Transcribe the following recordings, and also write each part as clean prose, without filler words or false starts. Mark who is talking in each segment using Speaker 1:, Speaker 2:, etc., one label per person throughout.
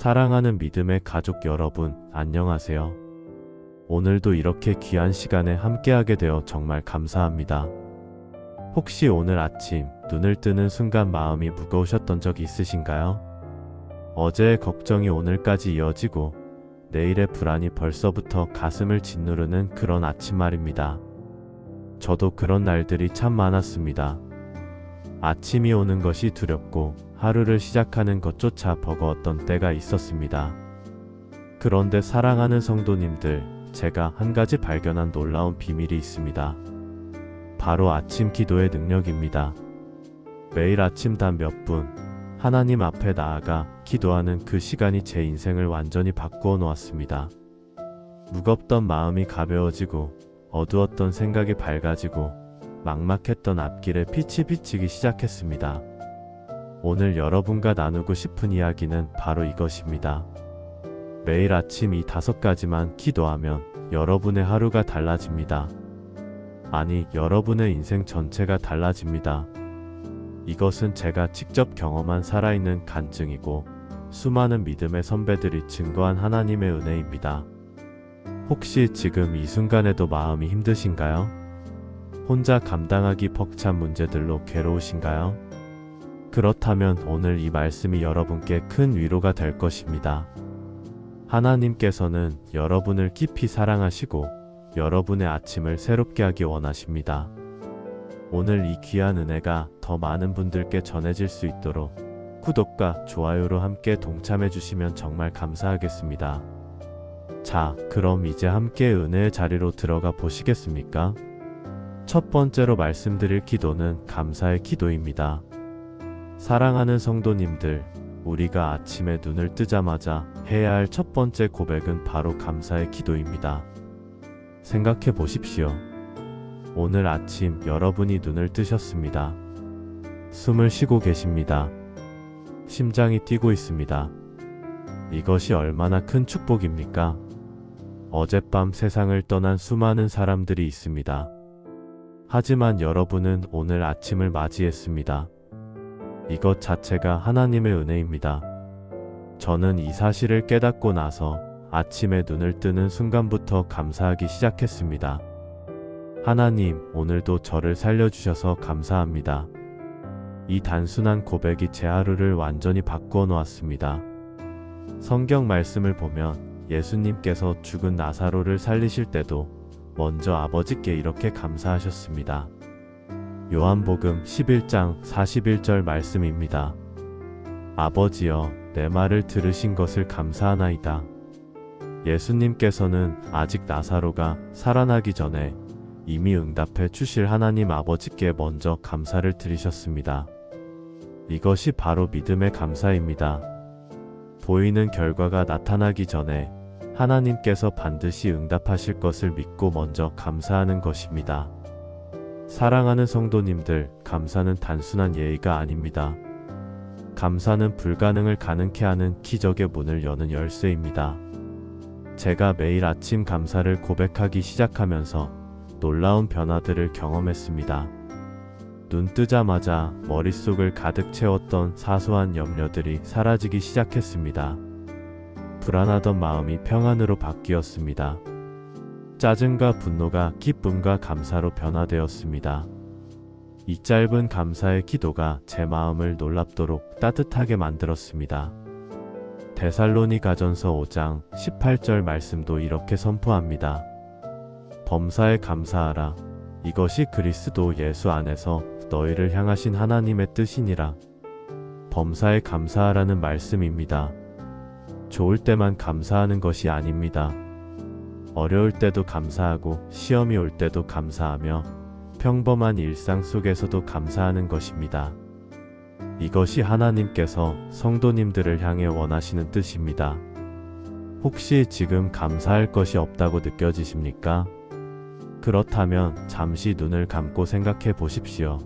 Speaker 1: 사랑하는 믿음의 가족 여러분, 안녕하세요. 오늘도 이렇게 귀한 시간에 함께하게 되어 정말 감사합니다. 혹시 오늘 아침 눈을 뜨는 순간 마음이 무거우셨던 적 있으신가요? 어제의 걱정이 오늘까지 이어지고 내일의 불안이 벌써부터 가슴을 짓누르는 그런 아침 말입니다. 저도 그런 날들이 참 많았습니다. 아침이 오는 것이 두렵고 하루를 시작하는 것조차 버거웠던 때가 있었습니다. 그런데 사랑하는 성도님들, 제가 한 가지 발견한 놀라운 비밀이 있습니다. 바로 아침 기도의 능력입니다. 매일 아침 단 몇 분, 하나님 앞에 나아가 기도하는 그 시간이 제 인생을 완전히 바꾸어 놓았습니다. 무겁던 마음이 가벼워지고 어두웠던 생각이 밝아지고 막막했던 앞길에 빛이 비치기 시작했습니다. 오늘 여러분과 나누고 싶은 이야기는 바로 이것입니다. 매일 아침 이 5가지만 기도하면 여러분의 하루가 달라집니다. 아니, 여러분의 인생 전체가 달라집니다. 이것은 제가 직접 경험한 살아있는 간증이고 수많은 믿음의 선배들이 증거한 하나님의 은혜입니다. 혹시 지금 이 순간에도 마음이 힘드신가요? 혼자 감당하기 벅찬 문제들로 괴로우신가요? 그렇다면 오늘 이 말씀이 여러분께 큰 위로가 될 것입니다. 하나님께서는 여러분을 깊이 사랑하시고 여러분의 아침을 새롭게 하기 원하십니다. 오늘 이 귀한 은혜가 더 많은 분들께 전해질 수 있도록 구독과 좋아요로 함께 동참해 주시면 정말 감사하겠습니다. 자, 그럼 이제 함께 은혜의 자리로 들어가 보시겠습니까? 첫 번째로 말씀드릴 기도는 감사의 기도입니다. 사랑하는 성도님들, 우리가 아침에 눈을 뜨자마자 해야 할 첫 번째 고백은 바로 감사의 기도입니다. 생각해 보십시오. 오늘 아침 여러분이 눈을 뜨셨습니다. 숨을 쉬고 계십니다. 심장이 뛰고 있습니다. 이것이 얼마나 큰 축복입니까? 어젯밤 세상을 떠난 수많은 사람들이 있습니다. 하지만 여러분은 오늘 아침을 맞이했습니다. 이것 자체가 하나님의 은혜입니다. 저는 이 사실을 깨닫고 나서 아침에 눈을 뜨는 순간부터 감사하기 시작했습니다. 하나님, 오늘도 저를 살려주셔서 감사합니다. 이 단순한 고백이 제 하루를 완전히 바꾸어 놓았습니다. 성경 말씀을 보면 예수님께서 죽은 나사로를 살리실 때도 먼저 아버지께 이렇게 감사하셨습니다. 요한복음 11장 41절 말씀입니다. 아버지여, 내 말을 들으신 것을 감사하나이다. 예수님께서는 아직 나사로가 살아나기 전에 이미 응답해 주실 하나님 아버지께 먼저 감사를 드리셨습니다. 이것이 바로 믿음의 감사입니다. 보이는 결과가 나타나기 전에 하나님께서 반드시 응답하실 것을 믿고 먼저 감사하는 것입니다. 사랑하는 성도님들, 감사는 단순한 예의가 아닙니다. 감사는 불가능을 가능케 하는 기적의 문을 여는 열쇠입니다. 제가 매일 아침 감사를 고백하기 시작하면서 놀라운 변화들을 경험했습니다. 눈 뜨자마자 머릿속을 가득 채웠던 사소한 염려들이 사라지기 시작했습니다. 불안하던 마음이 평안으로 바뀌었습니다. 짜증과 분노가 기쁨과 감사로 변화되었습니다. 이 짧은 감사의 기도가 제 마음을 놀랍도록 따뜻하게 만들었습니다. 데살로니가전서 5장 18절 말씀도 이렇게 선포합니다. 범사에 감사하라. 이것이 그리스도 예수 안에서 너희를 향하신 하나님의 뜻이니라. 범사에 감사하라는 말씀입니다. 좋을 때만 감사하는 것이 아닙니다. 어려울 때도 감사하고 시험이 올 때도 감사하며 평범한 일상 속에서도 감사하는 것입니다. 이것이 하나님께서 성도님들을 향해 원하시는 뜻입니다. 혹시 지금 감사할 것이 없다고 느껴지십니까? 그렇다면 잠시 눈을 감고 생각해 보십시오.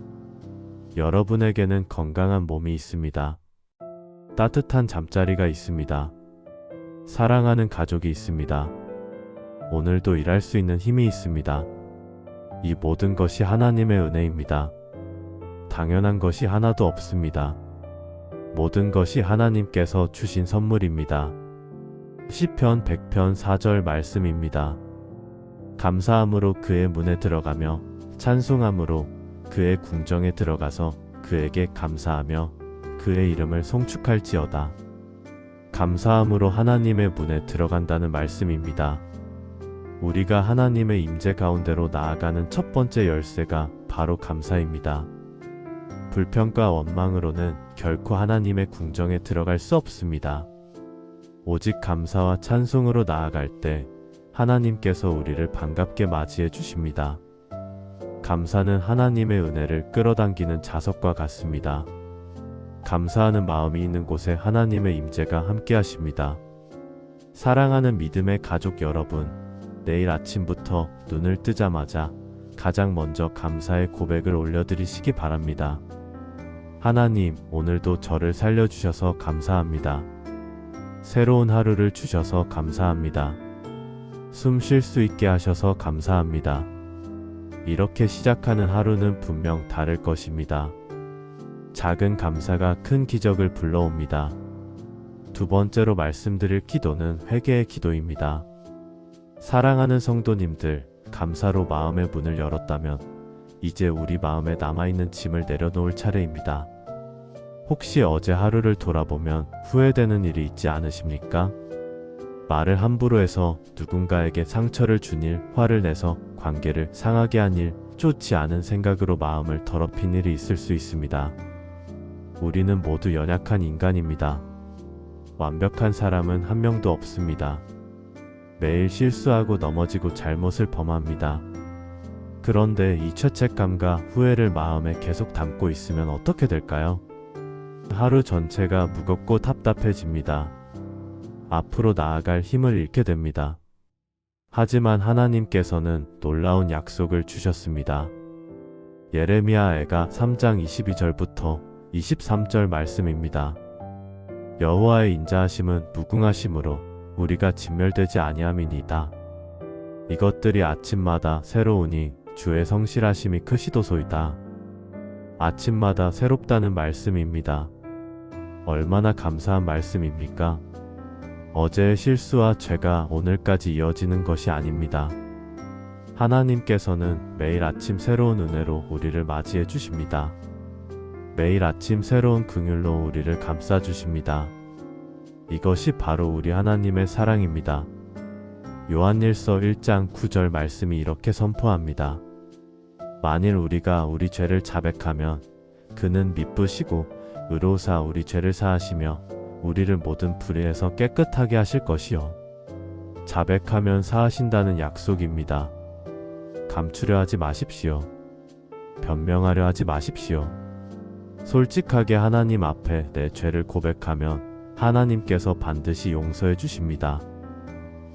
Speaker 1: 여러분에게는 건강한 몸이 있습니다. 따뜻한 잠자리가 있습니다. 사랑하는 가족이 있습니다. 오늘도 일할 수 있는 힘이 있습니다. 이 모든 것이 하나님의 은혜입니다. 당연한 것이 하나도 없습니다. 모든 것이 하나님께서 주신 선물입니다. 시편 100편 4절 말씀입니다. 감사함으로 그의 문에 들어가며 찬송함으로 그의 궁정에 들어가서 그에게 감사하며 그의 이름을 송축할지어다. 감사함으로 하나님의 문에 들어간다는 말씀입니다. 우리가 하나님의 임재 가운데로 나아가는 첫 번째 열쇠가 바로 감사입니다. 불평과 원망으로는 결코 하나님의 궁정에 들어갈 수 없습니다. 오직 감사와 찬송으로 나아갈 때 하나님께서 우리를 반갑게 맞이해 주십니다. 감사는 하나님의 은혜를 끌어당기는 자석과 같습니다. 감사하는 마음이 있는 곳에 하나님의 임재가 함께 하십니다. 사랑하는 믿음의 가족 여러분, 내일 아침부터 눈을 뜨자마자 가장 먼저 감사의 고백을 올려드리시기 바랍니다. 하나님, 오늘도 저를 살려주셔서 감사합니다. 새로운 하루를 주셔서 감사합니다. 숨 쉴 수 있게 하셔서 감사합니다. 이렇게 시작하는 하루는 분명 다를 것입니다. 작은 감사가 큰 기적을 불러옵니다. 두 번째로 말씀드릴 기도는 회개의 기도입니다. 사랑하는 성도님들, 감사로 마음의 문을 열었다면 이제 우리 마음에 남아있는 짐을 내려놓을 차례입니다. 혹시 어제 하루를 돌아보면 후회되는 일이 있지 않으십니까? 말을 함부로 해서 누군가에게 상처를 준 일, 화를 내서 관계를 상하게 한 일, 좋지 않은 생각으로 마음을 더럽힌 일이 있을 수 있습니다. 우리는 모두 연약한 인간입니다. 완벽한 사람은 한 명도 없습니다. 매일 실수하고 넘어지고 잘못을 범합니다. 그런데 이 죄책감과 후회를 마음에 계속 담고 있으면 어떻게 될까요? 하루 전체가 무겁고 답답해집니다. 앞으로 나아갈 힘을 잃게 됩니다. 하지만 하나님께서는 놀라운 약속을 주셨습니다. 예레미야애가 3장 22절부터 23절 말씀입니다. 여호와의 인자하심은 무궁하심으로 우리가 진멸되지 아니함이니이다. 이것들이 아침마다 새로우니 주의 성실하심이 크시도소이다. 아침마다 새롭다는 말씀입니다. 얼마나 감사한 말씀입니까? 어제의 실수와 죄가 오늘까지 이어지는 것이 아닙니다. 하나님께서는 매일 아침 새로운 은혜로 우리를 맞이해 주십니다. 매일 아침 새로운 긍휼로 우리를 감싸 주십니다. 이것이 바로 우리 하나님의 사랑입니다. 요한일서 1장 9절 말씀이 이렇게 선포합니다. 만일 우리가 우리 죄를 자백하면 그는 미쁘시고 의로우사 우리 죄를 사하시며 우리를 모든 불의에서 깨끗하게 하실 것이요. 자백하면 사하신다는 약속입니다. 감추려 하지 마십시오. 변명하려 하지 마십시오. 솔직하게 하나님 앞에 내 죄를 고백하면 하나님께서 반드시 용서해 주십니다.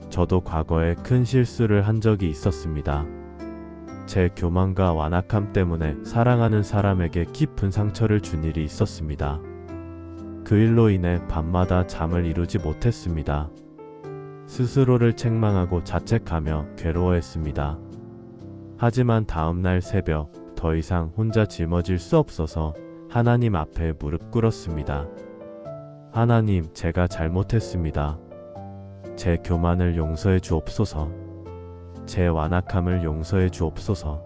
Speaker 1: 저도 과거에 큰 실수를 한 적이 있었습니다. 제 교만과 완악함 때문에 사랑하는 사람에게 깊은 상처를 준 일이 있었습니다. 그 일로 인해 밤마다 잠을 이루지 못했습니다. 스스로를 책망하고 자책하며 괴로워했습니다. 하지만 다음날 새벽 더 이상 혼자 짊어질 수 없어서 하나님 앞에 무릎 꿇었습니다. 하나님, 제가 잘못했습니다. 제 교만을 용서해 주옵소서. 제 완악함을 용서해 주옵소서.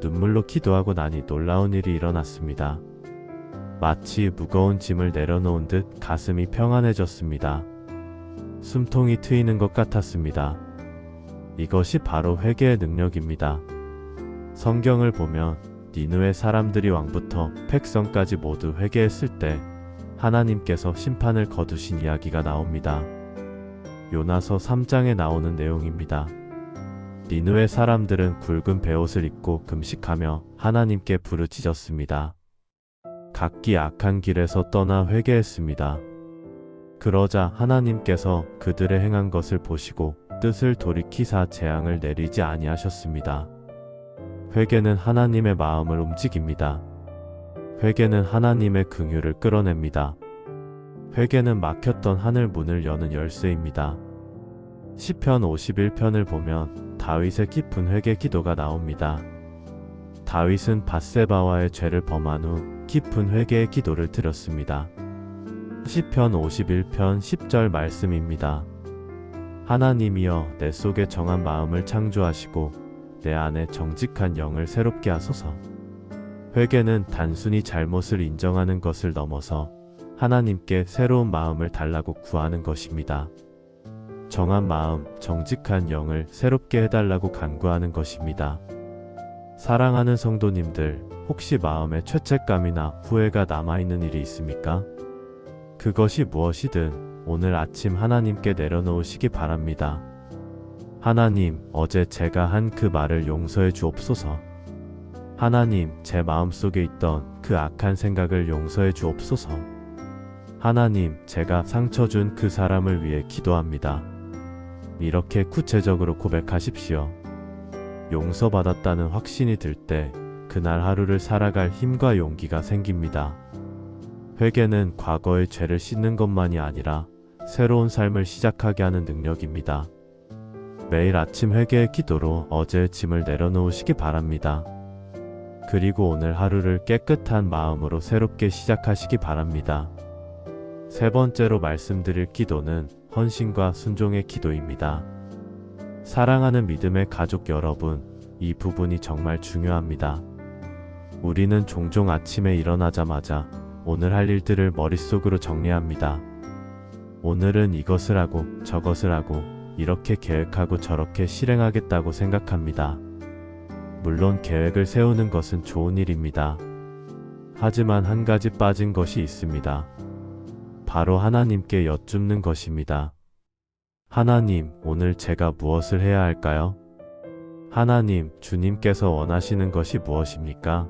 Speaker 1: 눈물로 기도하고 나니 놀라운 일이 일어났습니다. 마치 무거운 짐을 내려놓은 듯 가슴이 평안해졌습니다. 숨통이 트이는 것 같았습니다. 이것이 바로 회개의 능력입니다. 성경을 보면 니느웨 사람들이 왕부터 백성까지 모두 회개했을 때 하나님께서 심판을 거두신 이야기가 나옵니다. 요나서 3장에 나오는 내용입니다. 니느웨 사람들은 굵은 베옷을 입고 금식하며 하나님께 부르짖었습니다. 각기 악한 길에서 떠나 회개했습니다. 그러자 하나님께서 그들의 행한 것을 보시고 뜻을 돌이키사 재앙을 내리지 아니하셨습니다. 회개는 하나님의 마음을 움직입니다. 회개는 하나님의 긍휼을 끌어냅니다. 회개는 막혔던 하늘 문을 여는 열쇠입니다. 시편 51편을 보면 다윗의 깊은 회개 기도가 나옵니다. 다윗은 밧세바와의 죄를 범한 후 깊은 회개의 기도를 드렸습니다. 시편 51편 10절 말씀입니다. 하나님이여 내 속에 정한 마음을 창조하시고 내 안에 정직한 영을 새롭게 하소서. 회개는 단순히 잘못을 인정하는 것을 넘어서 하나님께 새로운 마음을 달라고 구하는 것입니다. 정한 마음, 정직한 영을 새롭게 해달라고 간구하는 것입니다. 사랑하는 성도님들, 혹시 마음에 죄책감이나 후회가 남아있는 일이 있습니까? 그것이 무엇이든 오늘 아침 하나님께 내려놓으시기 바랍니다. 하나님, 어제 제가 한 그 말을 용서해 주옵소서. 하나님, 제 마음속에 있던 그 악한 생각을 용서해 주옵소서. 하나님, 제가 상처 준 그 사람을 위해 기도합니다. 이렇게 구체적으로 고백하십시오. 용서받았다는 확신이 들 때 그날 하루를 살아갈 힘과 용기가 생깁니다. 회개는 과거의 죄를 씻는 것만이 아니라 새로운 삶을 시작하게 하는 능력입니다. 매일 아침 회개의 기도로 어제의 짐을 내려놓으시기 바랍니다. 그리고 오늘 하루를 깨끗한 마음으로 새롭게 시작하시기 바랍니다. 세 번째로 말씀드릴 기도는 헌신과 순종의 기도입니다. 사랑하는 믿음의 가족 여러분, 이 부분이 정말 중요합니다. 우리는 종종 아침에 일어나자마자 오늘 할 일들을 머릿속으로 정리합니다. 오늘은 이것을 하고 저것을 하고 이렇게 계획하고 저렇게 실행하겠다고 생각합니다. 물론 계획을 세우는 것은 좋은 일입니다. 하지만 한 가지 빠진 것이 있습니다. 바로 하나님께 여쭙는 것입니다. 하나님, 오늘 제가 무엇을 해야 할까요? 하나님, 주님께서 원하시는 것이 무엇입니까?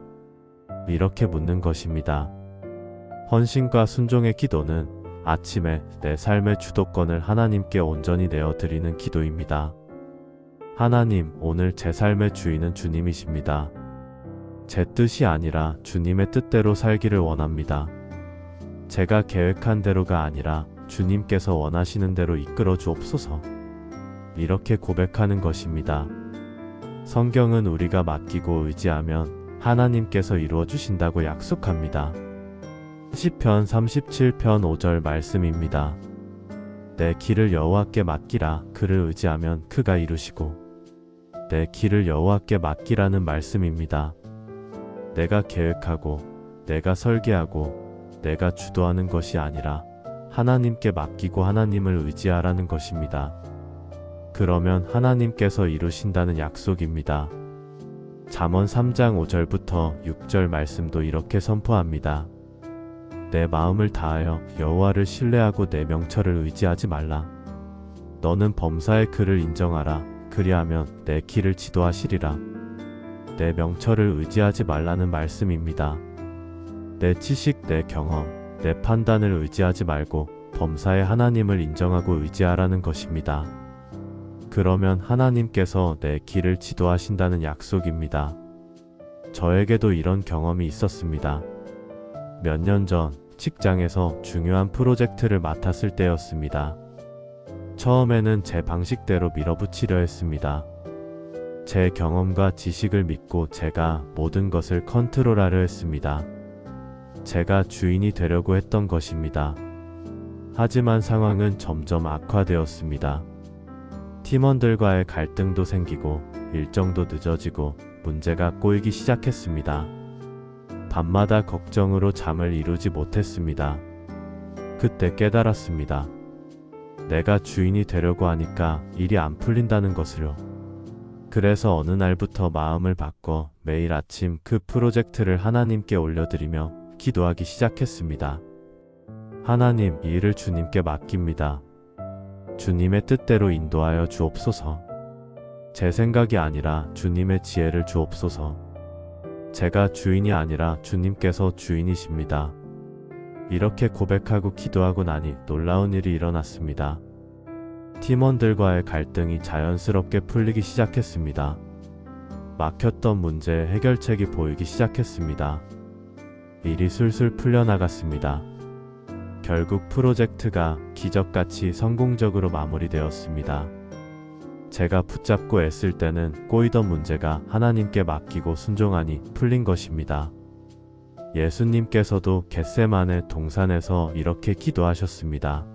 Speaker 1: 이렇게 묻는 것입니다. 헌신과 순종의 기도는 아침에 내 삶의 주도권을 하나님께 온전히 내어드리는 기도입니다. 하나님, 오늘 제 삶의 주인은 주님이십니다. 제 뜻이 아니라 주님의 뜻대로 살기를 원합니다. 제가 계획한 대로가 아니라 주님께서 원하시는 대로 이끌어 주옵소서. 이렇게 고백하는 것입니다. 성경은 우리가 맡기고 의지하면 하나님께서 이루어 주신다고 약속합니다. 시편 37편 5절 말씀입니다. 내 길을 여호와께 맡기라. 그를 의지하면 그가 이루시고. 내 길을 여호와께 맡기라는 말씀입니다. 내가 계획하고 내가 설계하고 내가 주도하는 것이 아니라 하나님께 맡기고 하나님을 의지하라는 것입니다. 그러면 하나님께서 이루신다는 약속입니다. 잠언 3장 5절부터 6절 말씀도 이렇게 선포합니다. 내 마음을 다하여 여호와를 신뢰하고 내 명철을 의지하지 말라. 너는 범사의 그를 인정하라. 그리하면 내 길을 지도하시리라. 내 명철을 의지하지 말라는 말씀입니다. 내 지식, 내 경험, 내 판단을 의지하지 말고 범사의 하나님을 인정하고 의지하라는 것입니다. 그러면 하나님께서 내 길을 지도하신다는 약속입니다. 저에게도 이런 경험이 있었습니다. 몇 년 전 직장에서 중요한 프로젝트를 맡았을 때였습니다. 처음에는 제 방식대로 밀어붙이려 했습니다. 제 경험과 지식을 믿고 제가 모든 것을 컨트롤하려 했습니다. 제가 주인이 되려고 했던 것입니다. 하지만 상황은 점점 악화되었습니다. 팀원들과의 갈등도 생기고 일정도 늦어지고 문제가 꼬이기 시작했습니다. 밤마다 걱정으로 잠을 이루지 못했습니다. 그때 깨달았습니다. 내가 주인이 되려고 하니까 일이 안 풀린다는 것을요. 그래서 어느 날부터 마음을 바꿔 매일 아침 그 프로젝트를 하나님께 올려드리며 기도하기 시작했습니다. 하나님, 이 일을 주님께 맡깁니다. 주님의 뜻대로 인도하여 주옵소서. 제 생각이 아니라 주님의 지혜를 주옵소서. 제가 주인이 아니라 주님께서 주인이십니다. 이렇게 고백하고 기도하고 나니 놀라운 일이 일어났습니다. 팀원들과의 갈등이 자연스럽게 풀리기 시작했습니다. 막혔던 문제의 해결책이 보이기 시작했습니다. 일이 술술 풀려나갔습니다. 결국 프로젝트가 기적같이 성공적으로 마무리되었습니다. 제가 붙잡고 애쓸 때는 꼬이던 문제가 하나님께 맡기고 순종하니 풀린 것입니다. 예수님께서도 겟세마네 동산에서 이렇게 기도하셨습니다.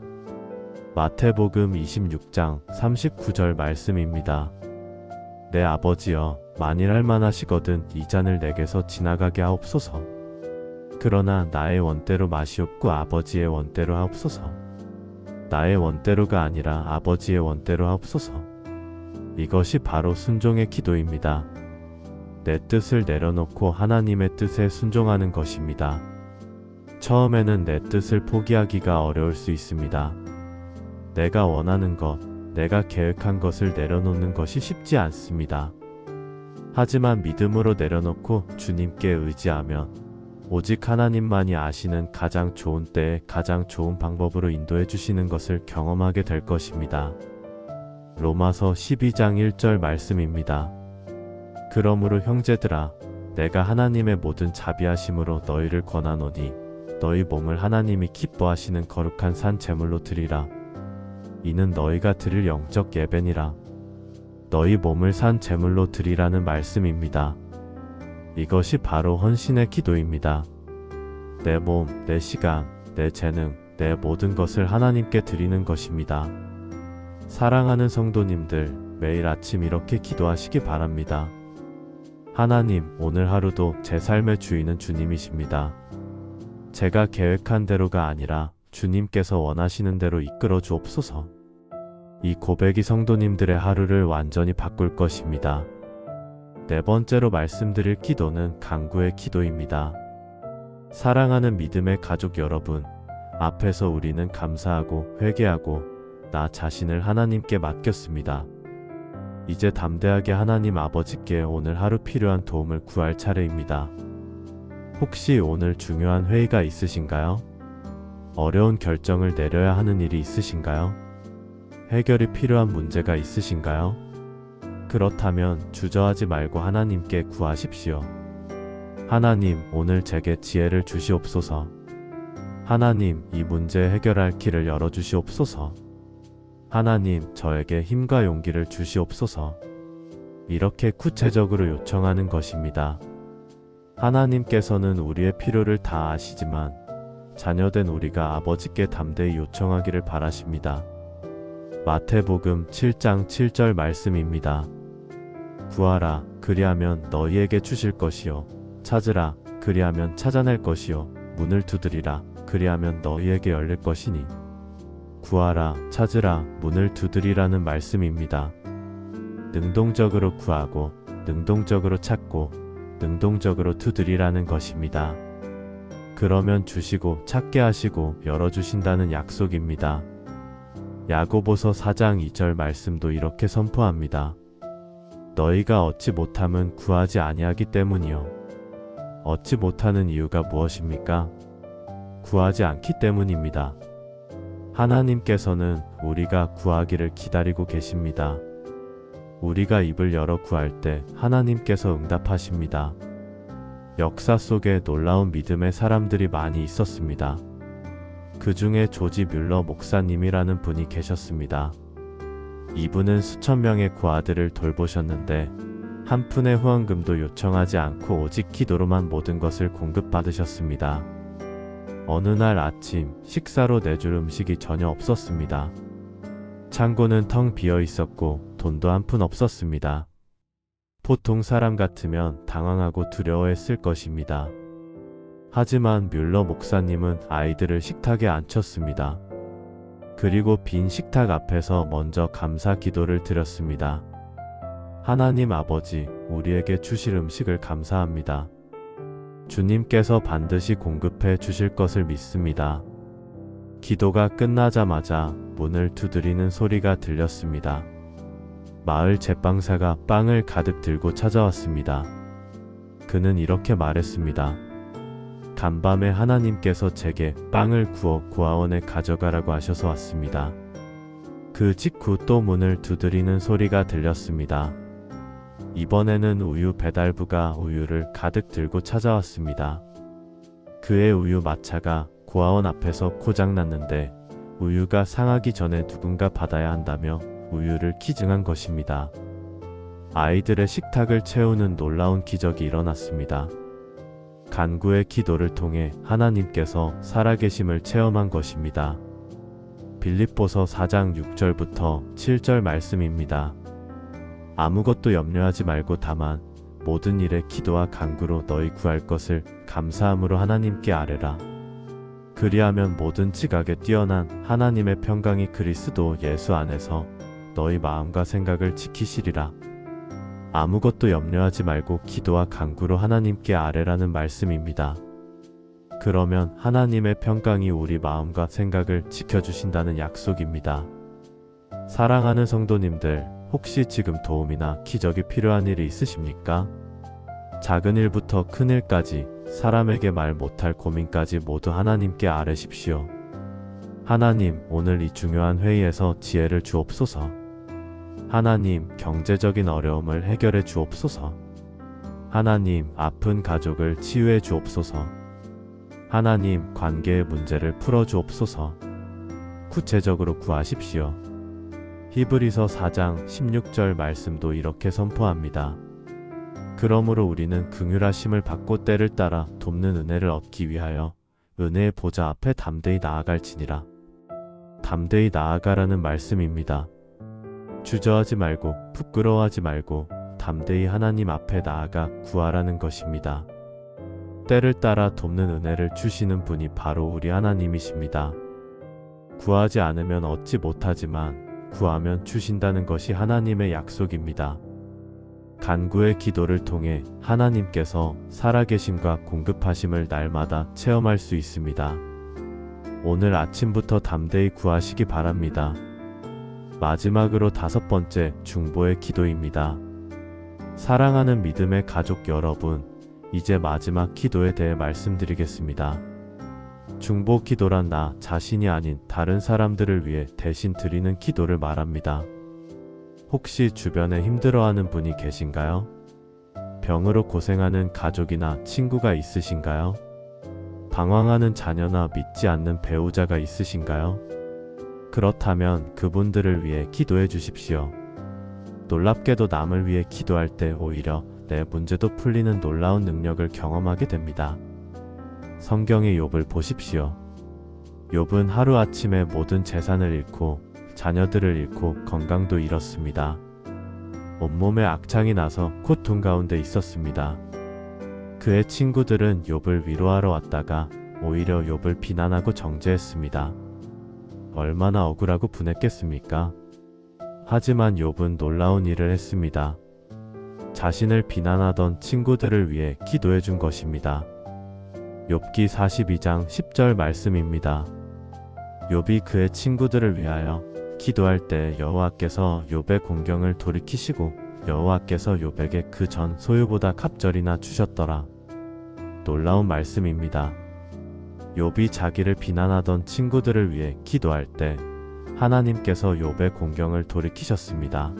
Speaker 1: 마태복음 26장 39절 말씀입니다. 내 아버지여, 만일 할만하시거든 이 잔을 내게서 지나가게 하옵소서. 그러나 나의 원대로 마시옵고 아버지의 원대로 하옵소서. 나의 원대로가 아니라 아버지의 원대로 하옵소서. 이것이 바로 순종의 기도입니다. 내 뜻을 내려놓고 하나님의 뜻에 순종하는 것입니다. 처음에는 내 뜻을 포기하기가 어려울 수 있습니다. 내가 원하는 것, 내가 계획한 것을 내려놓는 것이 쉽지 않습니다. 하지만 믿음으로 내려놓고 주님께 의지하면 오직 하나님만이 아시는 가장 좋은 때에 가장 좋은 방법으로 인도해 주시는 것을 경험하게 될 것입니다. 로마서 12장 1절 말씀입니다. 그러므로 형제들아, 내가 하나님의 모든 자비하심으로 너희를 권하노니 너희 몸을 하나님이 기뻐하시는 거룩한 산 제물로 드리라. 이는 너희가 드릴 영적 예배니라. 너희 몸을 산 제물로 드리라는 말씀입니다. 이것이 바로 헌신의 기도입니다. 내 몸, 내 시간, 내 재능, 내 모든 것을 하나님께 드리는 것입니다. 사랑하는 성도님들, 매일 아침 이렇게 기도하시기 바랍니다. 하나님, 오늘 하루도 제 삶의 주인은 주님이십니다. 제가 계획한 대로가 아니라 주님께서 원하시는 대로 이끌어 주옵소서. 이 고백이 성도님들의 하루를 완전히 바꿀 것입니다. 네 번째로 말씀드릴 기도는 간구의 기도입니다. 사랑하는 믿음의 가족 여러분, 앞에서 우리는 감사하고 회개하고 나 자신을 하나님께 맡겼습니다. 이제 담대하게 하나님 아버지께 오늘 하루 필요한 도움을 구할 차례입니다. 혹시 오늘 중요한 회의가 있으신가요? 어려운 결정을 내려야 하는 일이 있으신가요? 해결이 필요한 문제가 있으신가요? 그렇다면 주저하지 말고 하나님께 구하십시오. 하나님, 오늘 제게 지혜를 주시옵소서. 하나님, 이 문제 해결할 길을 열어주시옵소서. 하나님, 저에게 힘과 용기를 주시옵소서. 이렇게 구체적으로 요청하는 것입니다. 하나님께서는 우리의 필요를 다 아시지만 자녀된 우리가 아버지께 담대히 요청하기를 바라십니다. 마태복음 7장 7절 말씀입니다. 구하라, 그리하면 너희에게 주실 것이요. 찾으라, 그리하면 찾아낼 것이요. 문을 두드리라, 그리하면 너희에게 열릴 것이니. 구하라, 찾으라, 문을 두드리라는 말씀입니다. 능동적으로 구하고, 능동적으로 찾고, 능동적으로 두드리라는 것입니다. 그러면 주시고 찾게 하시고 열어주신다는 약속입니다. 야고보서 4장 2절 말씀도 이렇게 선포합니다. 너희가 얻지 못함은 구하지 아니하기 때문이요. 얻지 못하는 이유가 무엇입니까? 구하지 않기 때문입니다. 하나님께서는 우리가 구하기를 기다리고 계십니다. 우리가 입을 열어 구할 때 하나님께서 응답하십니다. 역사 속에 놀라운 믿음의 사람들이 많이 있었습니다. 그 중에 조지 뮬러 목사님이라는 분이 계셨습니다. 이분은 수천 명의 고아들을 돌보셨는데 한 푼의 후원금도 요청하지 않고 오직 기도로만 모든 것을 공급받으셨습니다. 어느 날 아침 식사로 내줄 음식이 전혀 없었습니다. 창고는 텅 비어 있었고 돈도 한 푼 없었습니다. 보통 사람 같으면 당황하고 두려워했을 것입니다. 하지만 뮬러 목사님은 아이들을 식탁에 앉혔습니다. 그리고 빈 식탁 앞에서 먼저 감사 기도를 드렸습니다. 하나님 아버지, 우리에게 주실 음식을 감사합니다. 주님께서 반드시 공급해 주실 것을 믿습니다. 기도가 끝나자마자 문을 두드리는 소리가 들렸습니다. 마을 제빵사가 빵을 가득 들고 찾아왔습니다. 그는 이렇게 말했습니다. 간밤에 하나님께서 제게 빵을 구워 고아원에 가져가라고 하셔서 왔습니다. 그 직후 또 문을 두드리는 소리가 들렸습니다. 이번에는 우유 배달부가 우유를 가득 들고 찾아왔습니다. 그의 우유 마차가 고아원 앞에서 고장났는데 우유가 상하기 전에 누군가 받아야 한다며 우유를 기증한 것입니다. 아이들의 식탁을 채우는 놀라운 기적이 일어났습니다. 간구의 기도를 통해 하나님께서 살아계심을 체험한 것입니다. 빌립보서 4장 6절부터 7절 말씀입니다. 아무것도 염려하지 말고 다만 모든 일에 기도와 간구로 너희 구할 것을 감사함으로 하나님께 아뢰라. 그리하면 모든 지각에 뛰어난 하나님의 평강이 그리스도 예수 안에서 너희 마음과 생각을 지키시리라. 아무것도 염려하지 말고 기도와 간구로 하나님께 아뢰라는 말씀입니다. 그러면 하나님의 평강이 우리 마음과 생각을 지켜주신다는 약속입니다. 사랑하는 성도님들, 혹시 지금 도움이나 기적이 필요한 일이 있으십니까? 작은 일부터 큰 일까지, 사람에게 말 못할 고민까지 모두 하나님께 아뢰십시오. 하나님, 오늘 이 중요한 회의에서 지혜를 주옵소서. 하나님, 경제적인 어려움을 해결해 주옵소서. 하나님, 아픈 가족을 치유해 주옵소서. 하나님, 관계의 문제를 풀어 주옵소서. 구체적으로 구하십시오. 히브리서 4장 16절 말씀도 이렇게 선포합니다. 그러므로 우리는 긍휼하심을 받고 때를 따라 돕는 은혜를 얻기 위하여 은혜의 보좌 앞에 담대히 나아갈지니라. 담대히 나아가라는 말씀입니다. 주저하지 말고 부끄러워하지 말고 담대히 하나님 앞에 나아가 구하라는 것입니다. 때를 따라 돕는 은혜를 주시는 분이 바로 우리 하나님이십니다. 구하지 않으면 얻지 못하지만 구하면 주신다는 것이 하나님의 약속입니다. 간구의 기도를 통해 하나님께서 살아계심과 공급하심을 날마다 체험할 수 있습니다. 오늘 아침부터 담대히 구하시기 바랍니다. 마지막으로 5번째, 중보의 기도입니다. 사랑하는 믿음의 가족 여러분, 이제 마지막 기도에 대해 말씀드리겠습니다. 중보 기도란 나 자신이 아닌 다른 사람들을 위해 대신 드리는 기도를 말합니다. 혹시 주변에 힘들어하는 분이 계신가요? 병으로 고생하는 가족이나 친구가 있으신가요? 방황하는 자녀나 믿지 않는 배우자가 있으신가요? 그렇다면 그분들을 위해 기도해 주십시오. 놀랍게도 남을 위해 기도할 때 오히려 내 문제도 풀리는 놀라운 능력을 경험하게 됩니다. 성경의 욥을 보십시오. 욥은 하루아침에 모든 재산을 잃고 자녀들을 잃고 건강도 잃었습니다. 온몸에 악창이 나서 고통 가운데 있었습니다. 그의 친구들은 욥을 위로하러 왔다가 오히려 욥을 비난하고 정죄했습니다. 얼마나 억울하고 분했겠습니까? 하지만 욥은 놀라운 일을 했습니다. 자신을 비난하던 친구들을 위해 기도해 준 것입니다. 욥기 42장 10절 말씀입니다. 욥이 그의 친구들을 위하여 기도할 때 여호와께서 욥의 공경을 돌이키시고 여호와께서 욥에게 그 전 소유보다 갑절이나 주셨더라. 놀라운 말씀입니다. 욥이 자기를 비난하던 친구들을 위해 기도할 때 하나님께서 욥의 공경을 돌이키셨습니다.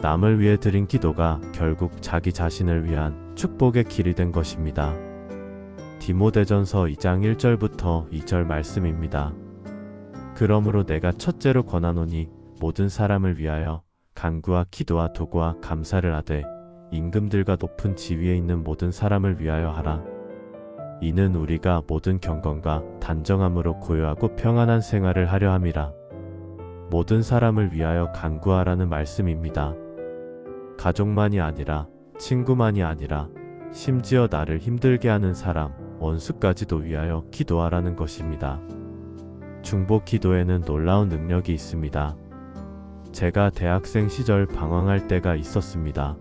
Speaker 1: 남을 위해 드린 기도가 결국 자기 자신을 위한 축복의 길이 된 것입니다. 디모데전서 2장 1절부터 2절 말씀입니다. 그러므로 내가 첫째로 권하노니 모든 사람을 위하여 간구와 기도와 도구와 감사를 하되 임금들과 높은 지위에 있는 모든 사람을 위하여 하라. 이는 우리가 모든 경건과 단정함으로 고요하고 평안한 생활을 하려 함이라. 모든 사람을 위하여 간구하라는 말씀입니다. 가족만이 아니라 친구만이 아니라 심지어 나를 힘들게 하는 사람, 원수까지도 위하여 기도하라는 것입니다. 중보 기도에는 놀라운 능력이 있습니다. 제가 대학생 시절 방황할 때가 있었습니다.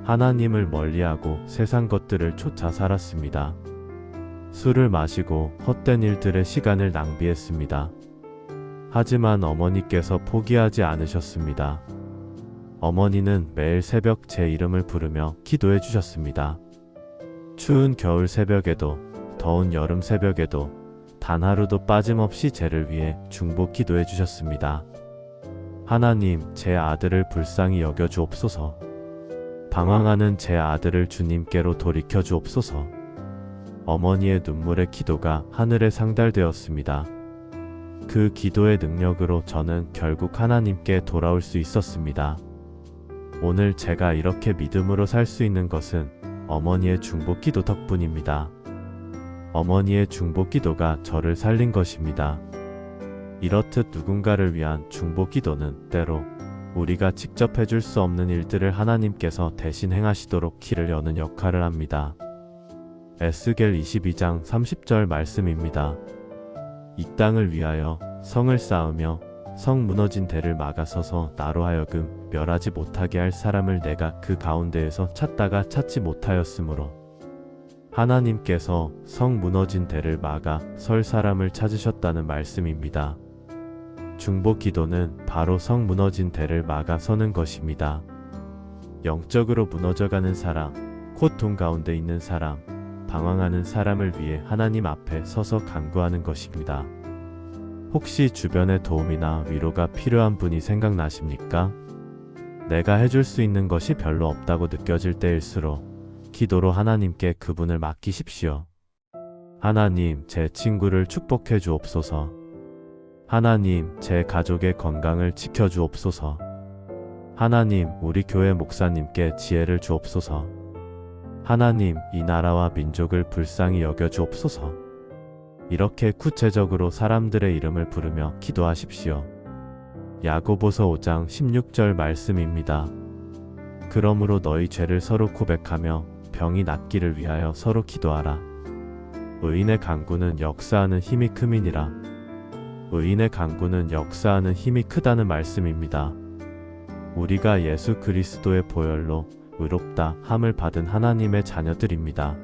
Speaker 1: 하나님을 멀리하고 세상 것들을 쫓아 살았습니다. 술을 마시고 헛된 일들에 시간을 낭비했습니다. 하지만 어머니께서 포기하지 않으셨습니다. 어머니는 매일 새벽 제 이름을 부르며 기도해 주셨습니다. 추운 겨울 새벽에도 더운 여름 새벽에도 단 하루도 빠짐없이 저를 위해 중보 기도해 주셨습니다. 하나님, 제 아들을 불쌍히 여겨 주옵소서. 방황하는 제 아들을 주님께로 돌이켜 주옵소서. 어머니의 눈물의 기도가 하늘에 상달되었습니다. 그 기도의 능력으로 저는 결국 하나님께 돌아올 수 있었습니다. 오늘 제가 이렇게 믿음으로 살 수 있는 것은 어머니의 중보기도 덕분입니다. 어머니의 중보기도가 저를 살린 것입니다. 이렇듯 누군가를 위한 중보기도는 때로 우리가 직접 해줄 수 없는 일들을 하나님께서 대신 행하시도록 길을 여는 역할을 합니다. 에스겔 22장 30절 말씀입니다. 이 땅을 위하여 성을 쌓으며 성 무너진 대를 막아서서 나로 하여금 멸하지 못하게 할 사람을 내가 그 가운데에서 찾다가 찾지 못하였으므로 하나님께서 성 무너진 대를 막아 설 사람을 찾으셨다는 말씀입니다. 중보 기도는 바로 성 무너진 대를 막아 서는 것입니다. 영적으로 무너져가는 사람, 고통 가운데 있는 사람, 방황하는 사람을 위해 하나님 앞에 서서 간구하는 것입니다. 혹시 주변에 도움이나 위로가 필요한 분이 생각나십니까? 내가 해줄 수 있는 것이 별로 없다고 느껴질 때일수록 기도로 하나님께 그분을 맡기십시오. 하나님, 제 친구를 축복해 주옵소서. 하나님, 제 가족의 건강을 지켜 주옵소서. 하나님, 우리 교회 목사님께 지혜를 주옵소서. 하나님, 이 나라와 민족을 불쌍히 여겨 주옵소서. 이렇게 구체적으로 사람들의 이름을 부르며 기도하십시오. 야고보서 5장 16절 말씀입니다. 그러므로 너희 죄를 서로 고백하며 병이 낫기를 위하여 서로 기도하라. 의인의 간구는 역사하는 힘이 큼이니라. 의인의 간구는 역사하는 힘이 크다는 말씀입니다. 우리가 예수 그리스도의 보혈로 의롭다 함을 받은 하나님의 자녀들입니다.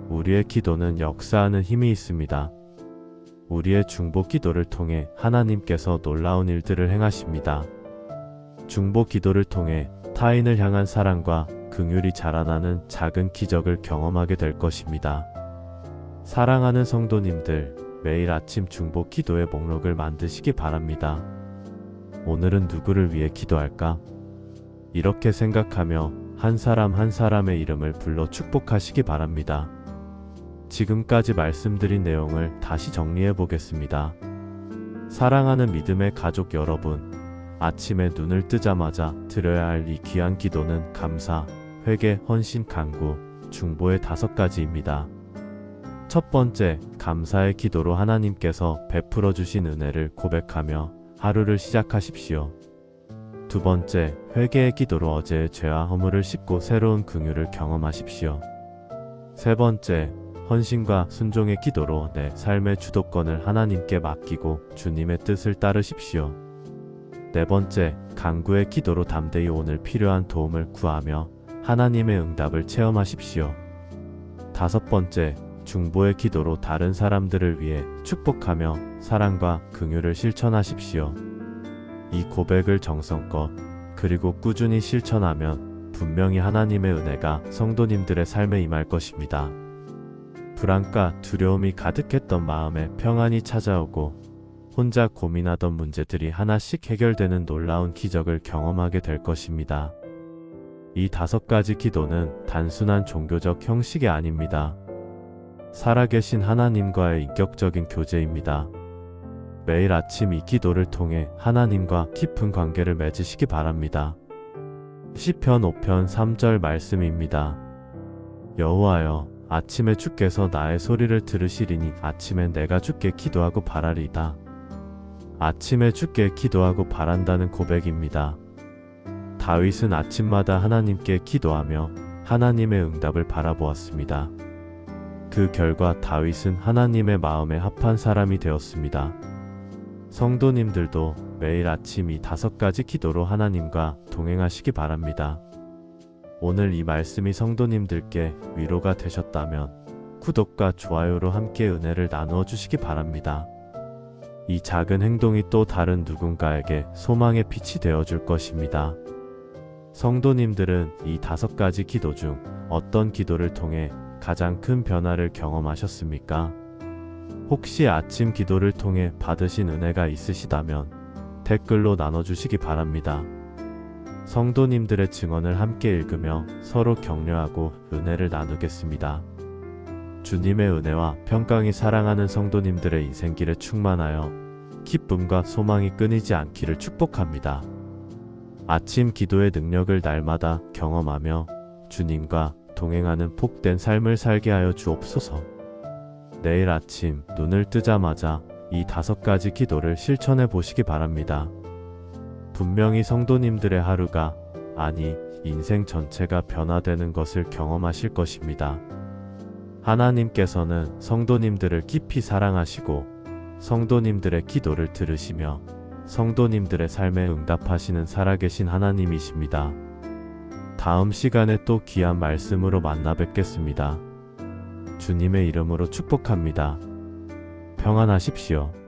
Speaker 1: 우리의 기도는 역사하는 힘이 있습니다. 우리의 중보 기도를 통해 하나님께서 놀라운 일들을 행하십니다. 중보 기도를 통해 타인을 향한 사랑과 긍휼이 자라나는 작은 기적을 경험하게 될 것입니다. 사랑하는 성도님들, 매일 아침 중보 기도의 목록을 만드시기 바랍니다. 오늘은 누구를 위해 기도할까? 이렇게 생각하며 한 사람 한 사람의 이름을 불러 축복하시기 바랍니다. 지금까지 말씀드린 내용을 다시 정리해 보겠습니다. 사랑하는 믿음의 가족 여러분, 아침에 눈을 뜨자마자 드려야 할 이 귀한 기도는 감사, 회개, 헌신, 간구, 중보의 5가지입니다. 첫 번째, 감사의 기도로 하나님께서 베풀어 주신 은혜를 고백하며 하루를 시작하십시오. 두 번째, 회개의 기도로 어제의 죄와 허물을 씻고 새로운 긍휼을 경험하십시오. 세 번째, 헌신과 순종의 기도로 내 삶의 주도권을 하나님께 맡기고 주님의 뜻을 따르십시오. 네 번째, 간구의 기도로 담대히 오늘 필요한 도움을 구하며 하나님의 응답을 체험하십시오. 다섯 번째, 중보의 기도로 다른 사람들을 위해 축복하며 사랑과 긍휼을 실천하십시오. 이 고백을 정성껏 그리고 꾸준히 실천하면 분명히 하나님의 은혜가 성도님들의 삶에 임할 것입니다. 불안과 두려움이 가득했던 마음에 평안이 찾아오고 혼자 고민하던 문제들이 하나씩 해결되는 놀라운 기적을 경험하게 될 것입니다. 이 5가지 기도는 단순한 종교적 형식이 아닙니다. 살아계신 하나님과의 인격적인 교제입니다. 매일 아침 이 기도를 통해 하나님과 깊은 관계를 맺으시기 바랍니다. 시편 5편 3절 말씀입니다. 여호와여, 아침에 주께서 나의 소리를 들으시리니 아침에 내가 주께 기도하고 바라리이다. 아침에 주께 기도하고 바란다는 고백입니다. 다윗은 아침마다 하나님께 기도하며 하나님의 응답을 바라보았습니다. 그 결과 다윗은 하나님의 마음에 합한 사람이 되었습니다. 성도님들도 매일 아침 이 5가지 기도로 하나님과 동행하시기 바랍니다. 오늘 이 말씀이 성도님들께 위로가 되셨다면 구독과 좋아요로 함께 은혜를 나누어 주시기 바랍니다. 이 작은 행동이 또 다른 누군가에게 소망의 빛이 되어 줄 것입니다. 성도님들은 이 5가지 기도 중 어떤 기도를 통해 가장 큰 변화를 경험하셨습니까? 혹시 아침 기도를 통해 받으신 은혜가 있으시다면 댓글로 나눠주시기 바랍니다. 성도님들의 증언을 함께 읽으며 서로 격려하고 은혜를 나누겠습니다. 주님의 은혜와 평강이 사랑하는 성도님들의 인생길에 충만하여 기쁨과 소망이 끊이지 않기를 축복합니다. 아침 기도의 능력을 날마다 경험하며 주님과 동행하는 복된 삶을 살게 하여 주옵소서. 내일 아침 눈을 뜨자마자 이 5가지 기도를 실천해 보시기 바랍니다. 분명히 성도님들의 하루가, 아니 인생 전체가 변화되는 것을 경험하실 것입니다. 하나님께서는 성도님들을 깊이 사랑하시고 성도님들의 기도를 들으시며 성도님들의 삶에 응답하시는 살아계신 하나님이십니다. 다음 시간에 또 귀한 말씀으로 만나 뵙겠습니다. 주님의 이름으로 축복합니다. 평안하십시오.